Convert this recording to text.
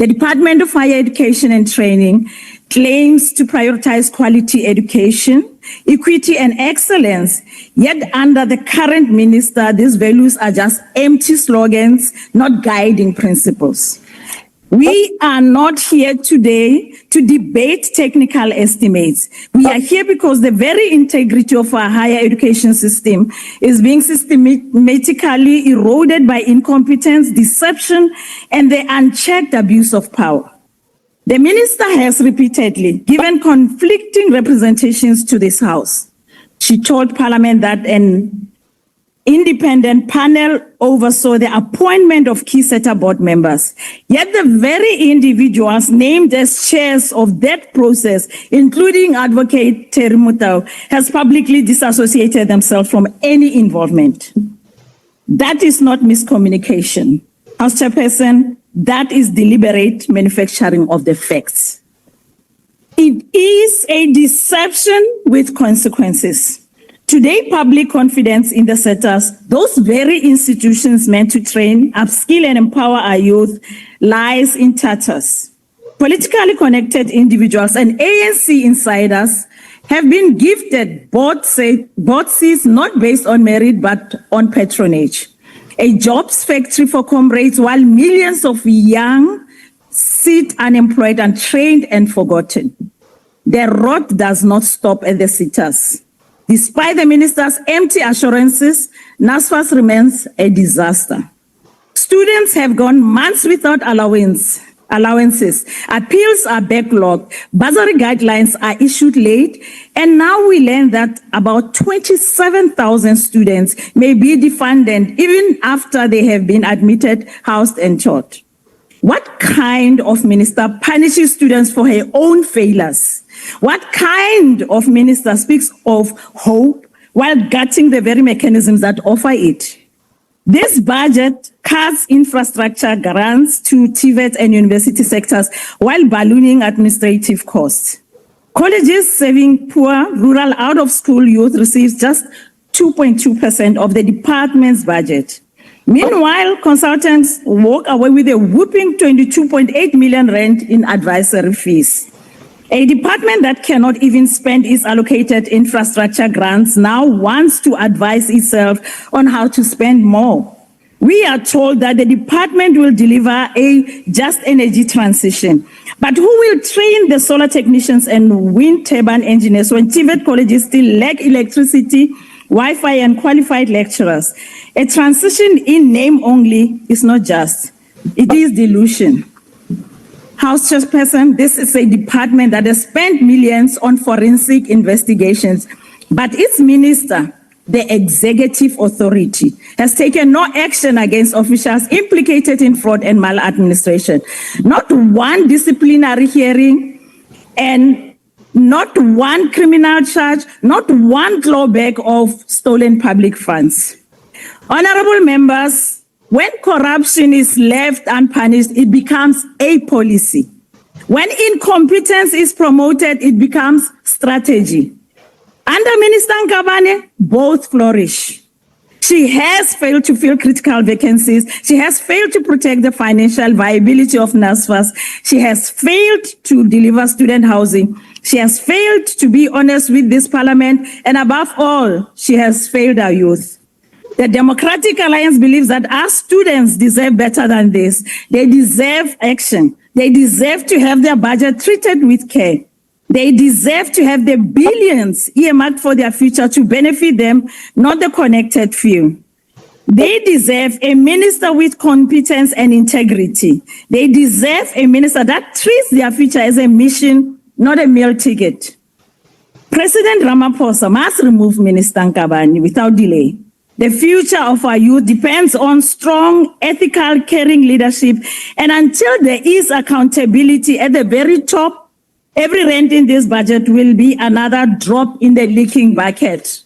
The Department of Higher Education and Training claims to prioritize quality education, equity, and excellence. Yet under the current minister, these values are just empty slogans, not guiding principles. We are not here today to debate technical estimates. We are here because the very integrity of our higher education system is being systematically eroded by incompetence, deception, and the unchecked abuse of power. The minister has repeatedly given conflicting representations to this House. She told Parliament that an independent panel oversaw the appointment of key SETA board members. Yet the very individuals named as chairs of that process, including Advocate Terry Mutau, has publicly disassociated themselves from any involvement. That is not miscommunication. House Chairperson, that is deliberate manufacturing of the facts. It is a deception with consequences. Today, public confidence in the SETAs, those very institutions meant to train, upskill, and empower our youth, lies in tatters. Politically connected individuals and ANC insiders have been gifted board seats not based on merit but on patronage. A jobs factory for comrades while millions of young sit unemployed, untrained, and forgotten. The road does not stop at the SETAs. Despite the minister's empty assurances, NSFAS remains a disaster. Students have gone months without allowances. Appeals are backlogged. Bursary guidelines are issued late. And now we learn that about 27,000 students may be defunded even after they have been admitted, housed, and taught. What kind of minister punishes students for her own failures? What kind of minister speaks of hope while gutting the very mechanisms that offer it? This budget cuts infrastructure grants to TVET and university sectors while ballooning administrative costs. Colleges serving poor, rural, out-of-school youth receives just 2.2% of the department's budget. Meanwhile, consultants walk away with a whooping 22.8 million rand in advisory fees. A department that cannot even spend its allocated infrastructure grants now wants to advise itself on how to spend more. We are told that the department will deliver a just energy transition. But who will train the solar technicians and wind turbine engineers when TVET colleges still lack electricity, Wi-Fi, and qualified lecturers? A transition in name only is not just. It is delusion. House Chairperson, this is a department that has spent millions on forensic investigations, but its minister, the executive authority, has taken no action against officials implicated in fraud and maladministration. Not one disciplinary hearing and not one criminal charge, not one clawback of stolen public funds. Honorable members, when corruption is left unpunished, it becomes a policy. When incompetence is promoted, it becomes strategy. Under Minister Nkabane, both flourish. She has failed to fill critical vacancies. She has failed to protect the financial viability of NSFAS. She has failed to deliver student housing. She has failed to be honest with this parliament. And above all, she has failed our youth. The Democratic Alliance believes that our students deserve better than this. They deserve action. They deserve to have their budget treated with care. They deserve to have the billions earmarked for their future to benefit them, not the connected few. They deserve a minister with competence and integrity. They deserve a minister that treats their future as a mission, not a meal ticket. President Ramaphosa must remove Minister Nkabane without delay. The future of our youth depends on strong, ethical, caring leadership. And until there is accountability at the very top, every rent in this budget will be another drop in the leaking bucket.